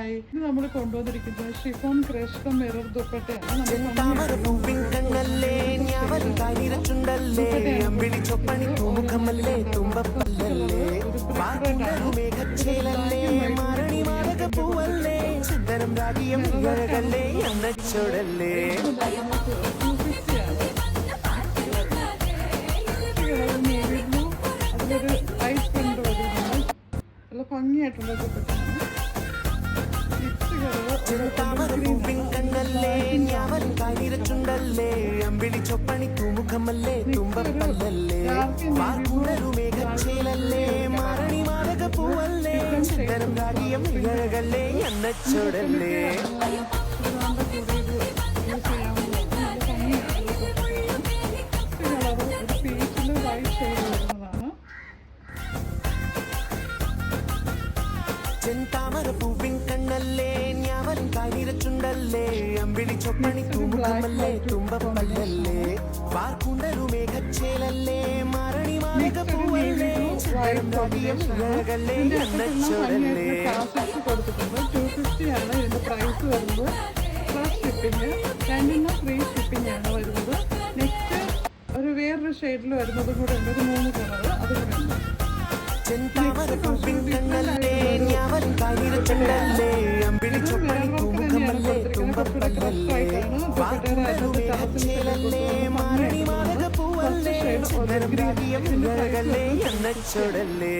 Hi, ഇത് നമ്മൾ കൊണ്ടുവന്നിരിക്കുന്നത് ഷിഫോൺ ക്രഷ്ഡ് മിറർ ദുപ്പട്ടയാണ്. അതിലൊരു ഐസ് പ്രിന്റ് വരുന്നത് നല്ല ഭംഗിയായിട്ടുള്ള ദുപ്പട്ടയാണ്. അമ്പിളി ചൊപ്പണി തൂമുഖമല്ലേ തുമ്പപ്പല്ലല്ലേ മേഘച്ചേലല്ലേ മാരണി മാലക പൂവല്ലേ ചിന്തനം രാഗിയം ഇഴകല്ലേ എണ്ണച്ചോടല്ലേ ചെന്താമര പൂവിൻ കണ്ണല്ലേ ഞാവലും കാനിരച്ചുണ്ടല്ലേ അമ്പിളി ചൊപ്പണി തൂമുഖമല്ലേ തുമ്പപ്പല്ലല്ലേ വാർക്കുണ്ടലു മേഘച്ചേലല്ലേ മാരണി മാലക പൂവല്ലേ ചിന്തനം രാഗിയം ഇഴകല്ലേ എണ്ണച്ചോടല്ലേ. 250 ആണ് ഇതിന്റെ പ്രൈസ് വരുന്നത്. പ്ലസ് ഷിപ്പിംഗ്, രണ്ടെണ്ണം ഫ്രീ ഷിപ്പിംഗ് ആണ് വരുന്നത്. നെക്സ്റ്റ് ഒരു വേറൊരു ഷെയ്ഡിൽ വരുന്നതും കൂടെ ഉണ്ട്. ഒരു 3 കളർ അത് കൂടെ ഉണ്ട്. ചെന്താമര പൂവിൻ കണ്ണല്ലേ ഞാവലും കാനിരച്ചുണ്ടല്ലേ അമ്പിളി ചൊപ്പണി തൂമുഖമല്ലേ തുമ്പപ്പല്ലല്ലേ വാർക്കുണ്ടലു മേഘച്ചേലല്ലേ മാരണി മാലക പൂവല്ലേ ചിന്തനം രാഗിയം ഇഴകല്ലേ എണ്ണച്ചോടല്ലേ.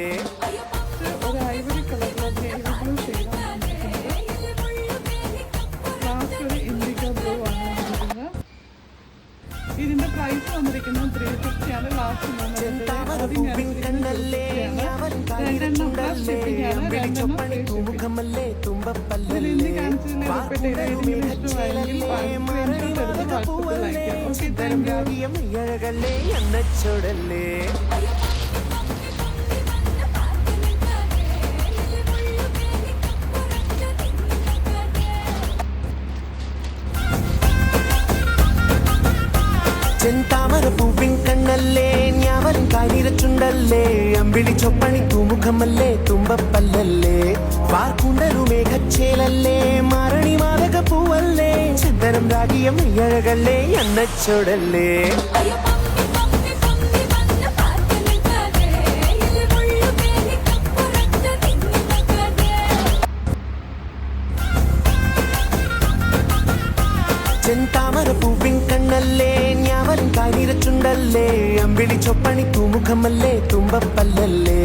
ഒരു ഐവറി കളറിലുള്ള നേവി ബ്ലൂ ഷെയ്ഡാണ് വന്നിരിക്കുന്നത്. ലാസ്റ്റ് ഒരു ഇൻഡിഗോ ബ്ലൂ ആണ് വന്നിരിക്കുന്നത്. ഇതിന്റെ പ്രൈസ് വന്നിരിക്കുന്നത് 350 ആണ്. ലാസ്റ്റ് രണ്ടെണ്ണം പ്ലസ് ഷിപ്പിംഗ് ആണ്. രണ്ടെണ്ണം ഫ്രീ ഷിപ്പിംഗ്. ഇതിൽ കാണിച്ചതിൽ ഏതെങ്കിലും ഇഷ്ടമായെങ്കിൽ സ്ക്രീൻഷോട്ട് എടുത്ത് വാട്സപ്പിൽ അയക്കാം. Okay, thank you. എണ്ണച്ചോടല്ലേ. ചെന്താമര പൂവിൻ കണ്ണല്ലേ ഞാവലും കാനിരച്ചുണ്ടല്ലേ അമ്പിളി ചൊപ്പണി തൂമുഖമല്ലേ തുമ്പപ്പല്ലല്ലേ വാർക്കുണ്ടലു മേഘച്ചേലല്ലേ മാരണി മാലക പൂവല്ലേ ചിന്തനം രാഗിയം ഇഴകല്ലേ എണ്ണച്ചോടല്ലേ. ചെന്താമര പൂവിൻ കണ്ണല്ലേ ഞാവലും കാനിരച്ചുണ്ടല്ലേ അമ്പിളി ചൊപ്പണി തൂമുഖമല്ലേ തുമ്പപ്പല്ലല്ലേ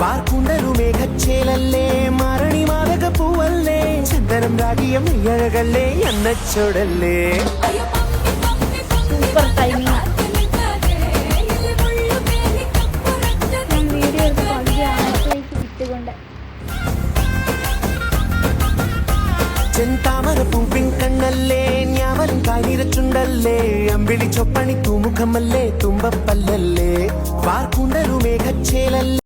വാർക്കുണ്ടലു മേഘച്ചേലല്ലേ മാരണി മാലക പൂവല്ലേ ചിന്തനം രാഗിയം ഇഴകല്ലേ എണ്ണച്ചോടല്ലേ. Super timing. ഞാൻ വീഡിയോ എടുത്ത് പകുതി ആഴ്ചയ്ക്ക് വിറ്റുകൊണ്ട് ചെന്താമര പൂവിൻ കണ്ണല്ലേ ഞാവലും കാനിരച്ചുണ്ടല്ലേ അമ്പിളി ചൊപ്പണി തൂമുഖമല്ലേ തുമ്പപ്പല്ലല്ലേ വാർക്കുണ്ടലു മേഘച്ചേലല്ലേ